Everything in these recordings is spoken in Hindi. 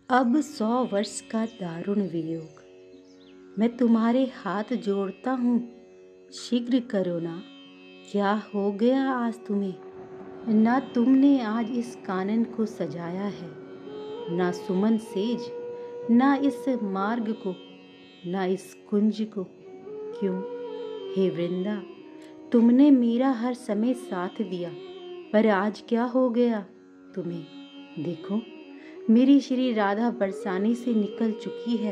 अब 100 वर्ष का दारुण वियोग। मैं तुम्हारे हाथ जोड़ता हूँ, शीघ्र करो ना। क्या हो गया आज तुम्हें? ना तुमने आज इस कानन को सजाया है, ना सुमन सेज, ना इस मार्ग को, ना इस कुंज को। क्यों हे वृंदा, तुमने मेरा हर समय साथ दिया, पर आज क्या हो गया तुम्हें? देखो, मेरी श्री राधा बरसाने से निकल चुकी है,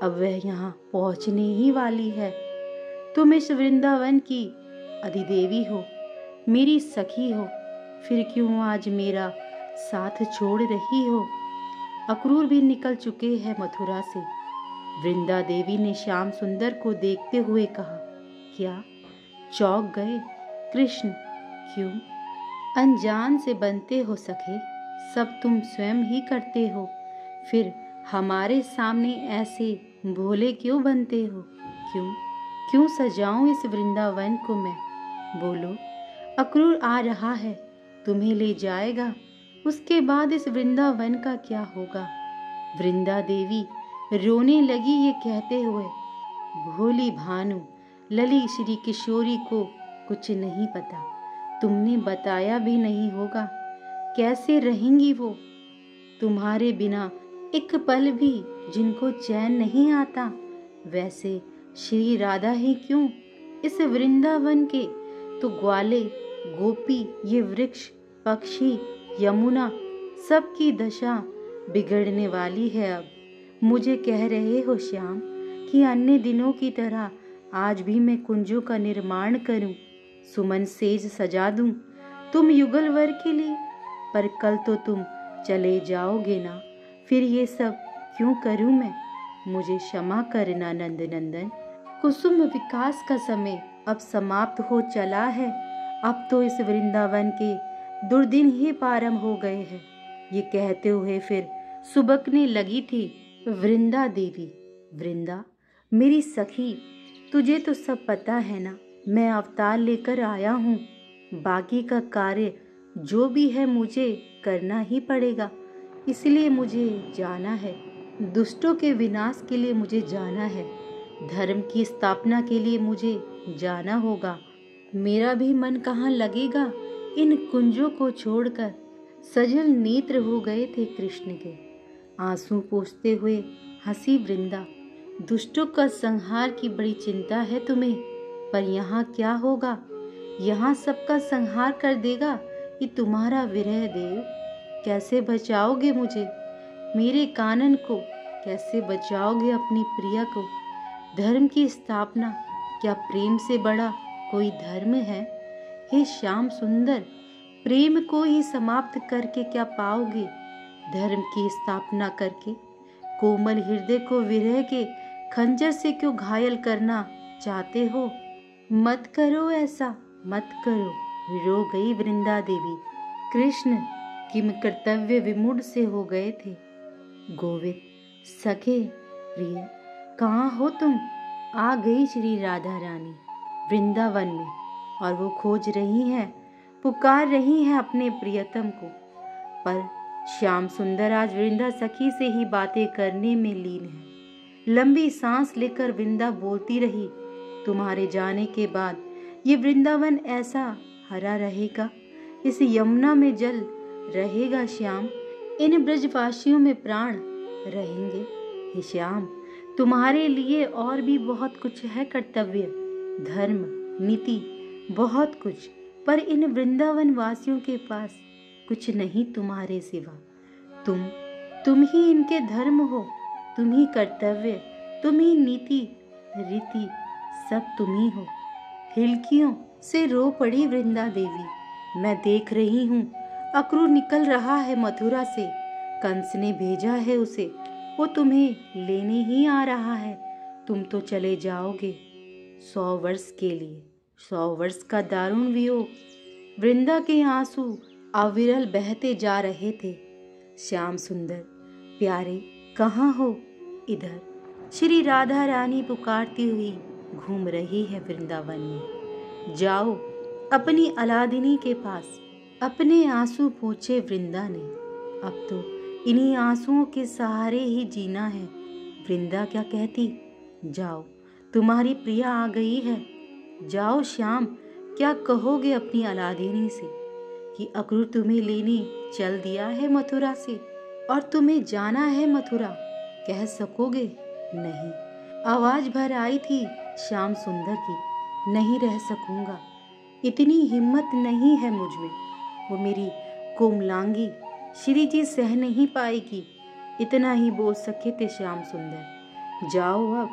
अब वह यहाँ पहुँचने ही वाली है। तुम इस वृंदावन की अधिदेवी हो, मेरी सखी हो, फिर क्यों आज मेरा साथ छोड़ रही हो? अक्रूर भी निकल चुके हैं मथुरा से। वृंदा देवी ने श्याम सुंदर को देखते हुए कहा, क्या चौंक गए कृष्ण? क्यों? अनजान से बनते हो सखे, सब तुम स्वयं ही करते हो, फिर हमारे सामने ऐसे भोले क्यों बनते हो? क्यों सजाऊं इस वृंदावन को मैं? बोलो, अक्रूर आ रहा है, तुम्हें ले जाएगा, उसके बाद इस वृंदावन का क्या होगा? वृंदा देवी रोने लगी ये कहते हुए, भोली भानु, लली श्री किशोरी को कुछ नहीं पता, तुमने बताया भी नहीं होगा, कैसे रहेंगी वो तुम्हारे बिना एक पल भी, जिनको चैन नहीं आता। वैसे श्री राधा ही क्यों, इस वृंदावन के तो ग्वाले, गोपी, ये वृक्ष, पक्षी, यमुना, सबकी दशा बिगड़ने वाली है। अब मुझे कह रहे हो श्याम कि अन्य दिनों की तरह आज भी मैं कुंजों का निर्माण करूं, सुमन सेज सजा दूं तुम युगल वर के लिए, पर कल तो तुम चले जाओगे ना, फिर ये सब क्यों करूं मैं? मुझे क्षमा करना नंद नंदन। कुसुम विकास का समय अब समाप्त हो चला है, अब तो इस वृंदावन के दुर्दिन ही प्रारंभ हो गए हैं। ये कहते हुए फिर सुबकने लगी थी वृंदा देवी। वृंदा मेरी सखी, तुझे तो सब पता है ना, मैं अवतार लेकर आया हूँ, बाकी का कार्य जो भी है मुझे करना ही पड़ेगा, इसलिए मुझे जाना है। दुष्टों के विनाश के लिए मुझे जाना है, धर्म की स्थापना के लिए मुझे जाना होगा। मेरा भी मन कहाँ लगेगा इन कुंजों को छोड़कर। सजल नेत्र हो गए थे कृष्ण के, आंसू पोंछते हुए हंसी वृंदा। दुष्टों का संहार की बड़ी चिंता है तुम्हें, पर यहाँ क्या होगा? यहाँ सबका संहार कर देगा ये तुम्हारा विरह देव। कैसे बचाओगे मुझे, मेरे कानन को कैसे बचाओगे अपनी प्रिया को? धर्म की स्थापना, क्या प्रेम से बड़ा कोई धर्म है? हे श्याम सुंदर, प्रेम को ही समाप्त करके क्या पाओगे? धर्म की स्थापना करके कोमल हृदय को विरह के खंजर से क्यों घायल करना चाहते हो? मत करो ऐसा, मत करो, रो गई वृंदा देवी। कृष्ण किम कर्तव्य विमूढ़ से हो गए थे। गोविंद सखे प्रिय, कहाँ हो तुम? आ गई श्री राधा रानी वृंदावन में, और वो खोज रही हैं, पुकार रही हैं अपने प्रियतम को। पर श्याम सुंदर आज वृंदा सखी से ही बातें करने में लीन है। लंबी सांस लेकर वृंदा बोलती रही, तुम्हारे जाने के बाद ये वृंदावन ऐसा हरा रहेगा, इस यमुना में जल रहेगा श्याम, इन ब्रजवासियों में प्राण रहेंगे। हे श्याम, तुम्हारे लिए और भी बहुत कुछ है कर्तव्य, धर्म, नीति, बहुत कुछ, पर इन वृंदावन वासियों के पास कुछ नहीं तुम्हारे सिवा। तुम ही इनके धर्म हो, तुम ही कर्तव्य, तुम ही नीति रीति, सब तुम ही हो। हिलकियों से रो पड़ी वृंदा देवी। मैं देख रही हूँ अक्रूर निकल रहा है मथुरा से, कंस ने भेजा है उसे, वो तुम्हें लेने ही आ रहा है। तुम तो चले जाओगे 100 वर्ष के लिए, 100 वर्ष का दारुण वियोग। वृंदा के आंसू अविरल बहते जा रहे थे। श्याम सुंदर प्यारे, कहाँ हो? इधर श्री राधा रानी पुकारती हुई घूम रही है वृंदावन में। जाओ अपनी अलादिनी के पास। अपने आंसू पोंछे वृंदा ने, अब तो इन्हीं आंसुओं के सहारे ही जीना है। वृंदा क्या कहती, जाओ तुम्हारी प्रिया आ गई है। जाओ श्याम, क्या कहोगे अपनी अलादीनी से कि अक्रूर तुम्हें लेने चल दिया है मथुरा से और तुम्हें जाना है मथुरा। कह सकोगे? नहीं। आवाज भर आई थी श्याम सुंदर की, नहीं रह सकूंगा, इतनी हिम्मत नहीं है मुझ में। वो मेरी कोमलांगी श्री जी सह नहीं पाएगी। इतना ही बोल सके थे श्याम सुंदर। जाओ अब,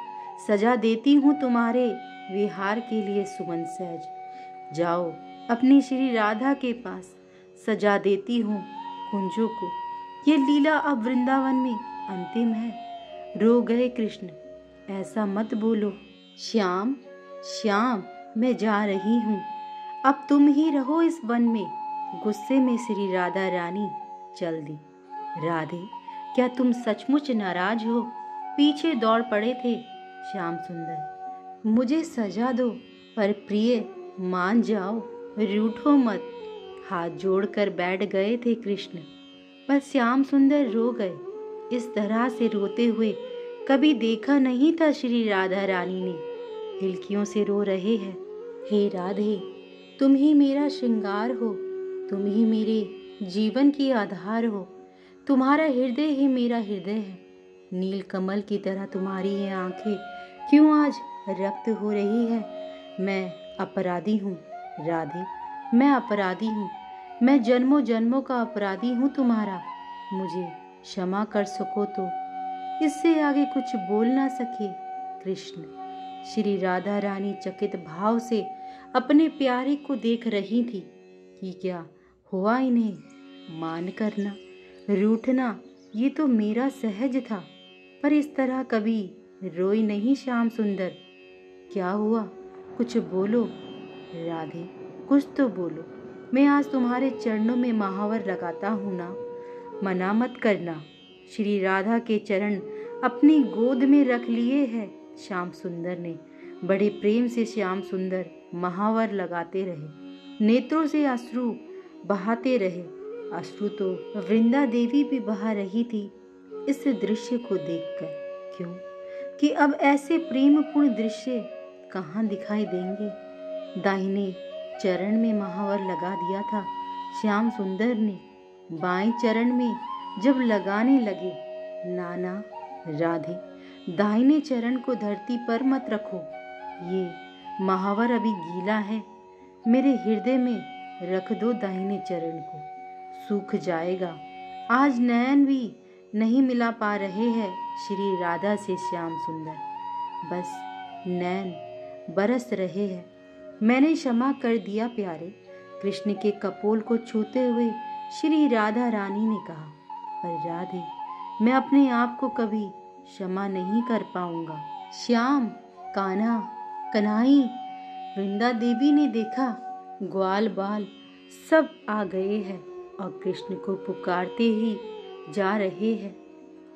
सजा देती हूँ तुम्हारे विहार के लिए सुमन सहज। जाओ अपनी श्री राधा के पास, सजा देती हूँ कुंजों को। ये लीला अब वृंदावन में अंतिम है। रो गए कृष्ण, ऐसा मत बोलो। श्याम श्याम, मैं जा रही हूँ, अब तुम ही रहो इस वन में। गुस्से में श्री राधा रानी चल दी। राधे, क्या तुम सचमुच नाराज हो? पीछे दौड़ पड़े थे श्याम सुंदर। मुझे सजा दो, पर प्रिय मान जाओ, रूठो मत। हाथ जोड़कर बैठ गए थे कृष्ण, पर श्याम सुंदर रो गए। इस तरह से रोते हुए कभी देखा नहीं था श्री राधा रानी ने। हिलकियों से रो रहे हैं, हे राधे, तुम ही मेरा श्रृंगार हो, तुम ही मेरे जीवन की आधार हो। तुम्हारा हृदय ही मेरा हृदय है। नील कमल की तरह तुम्हारी ये आंखें क्यों आज रक्त हो रही है? मैं अपराधी हूँ राधे, मैं अपराधी हूँ। मैं जन्मों जन्मों का अपराधी हूँ तुम्हारा। मुझे क्षमा कर सको तो। इससे आगे कुछ बोल ना सके कृष्ण। श्री राधा रानी चकित भाव से अपने प्यारे को देख रही थी कि क्या हुआ इन्हें। मान करना, रूठना, ये तो मेरा सहज था, पर इस तरह कभी रोई नहीं श्याम सुंदर। क्या हुआ? कुछ बोलो राधे, कुछ तो बोलो। मैं आज तुम्हारे चरणों में महावर लगाता हूँ ना, मना मत करना। श्री राधा के चरण अपनी गोद में रख लिए हैं श्याम सुंदर ने। बड़े प्रेम से श्याम सुंदर महावर लगाते रहे, नेत्रों से अश्रु बहाते रहे। अश्रु तो वृंदा देवी भी बहा रही थी इस दृश्य को देखकर। क्यों कि अब ऐसे प्रेमपूर्ण दृश्य कहाँ दिखाई देंगे। दाहिने चरण में महावर लगा दिया था श्याम सुंदर ने। बाएं चरण में जब लगाने लगे, नाना राधे, दाहिने चरण को धरती पर मत रखो, ये महावर अभी गीला है। मेरे हृदय में रख दो दाहिने चरण को, सूख जाएगा। आज नयन भी नहीं मिला पा रहे हैं श्री राधा से श्याम सुंदर, बस नैन बरस रहे हैं। मैंने क्षमा कर दिया प्यारे, कृष्ण के कपोल को छूते हुए श्री राधा रानी ने कहा। पर राधे, मैं अपने आप को कभी क्षमा नहीं कर पाऊंगा। श्याम, कान्हा, कन्हई, वृंदा देवी ने देखा, ग्वाल बाल सब आ गए हैं और कृष्ण को पुकारते ही जा रहे हैं।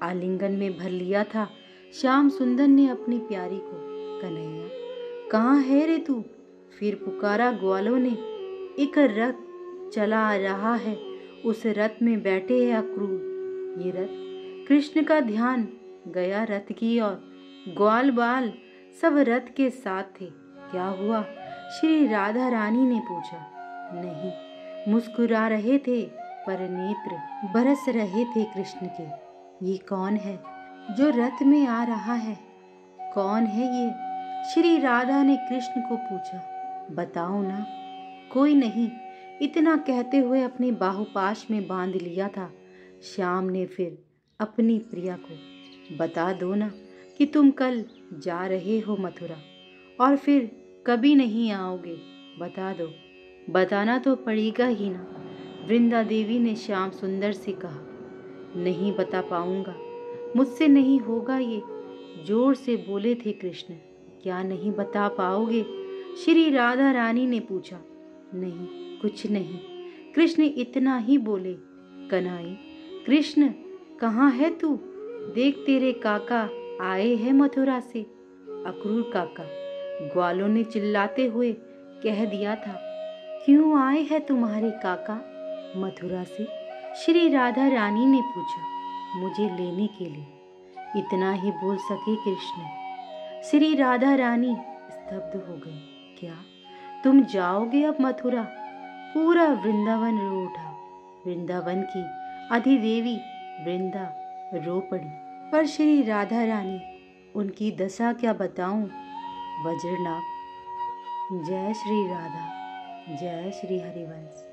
आलिंगन में भर लिया था श्याम सुंदर ने अपनी प्यारी को। कन्हैया, कहाँ है रे तू? फिर पुकारा ग्वालों ने। एक रथ चला आ रहा है, उस रथ में बैठे हैं अक्रूर। ये रथ, कृष्ण का ध्यान गया रथ की ओर। ग्वाल बाल सब रथ के साथ थे। क्या हुआ? श्री राधा रानी ने पूछा। नहीं, मुस्कुरा रहे थे पर नेत्र बरस रहे थे कृष्ण के। ये कौन है जो रथ में आ रहा है? कौन है ये? श्री राधा ने कृष्ण को पूछा। बताओ ना। कोई नहीं, इतना कहते हुए अपने बाहुपाश में बांध लिया था श्याम ने फिर अपनी प्रिया को। बता दो ना कि तुम कल जा रहे हो मथुरा और फिर कभी नहीं आओगे। बता दो। बताना तो पड़ेगा ही ना, वृंदा देवी ने श्याम सुंदर से कहा। नहीं बता पाऊंगा, मुझसे नहीं होगा ये, जोर से बोले थे कृष्ण। क्या नहीं बता पाओगे? श्री राधा रानी ने पूछा। नहीं, कुछ नहीं, कृष्ण इतना ही बोले। कन्हई, कृष्ण कहाँ है तू? देख तेरे काका आए हैं मथुरा से। अक्रूर काका, ग्वालों ने चिल्लाते हुए कह दिया था। क्यों आए हैं तुम्हारे काका मथुरा से? श्री राधा रानी ने पूछा। मुझे लेने के लिए। इतना ही बोल सके कृष्ण। श्री राधा रानी स्तब्ध हो गई। क्या तुम जाओगे अब मथुरा? पूरा वृंदावन रो उठा। वृंदावन की अधिदेवी वृंदा रो पड़ी। पर श्री राधा रानी, उनकी दशा क्या बताऊं। वज्रनाभ। जय श्री राधा, जय श्री हरिवंश।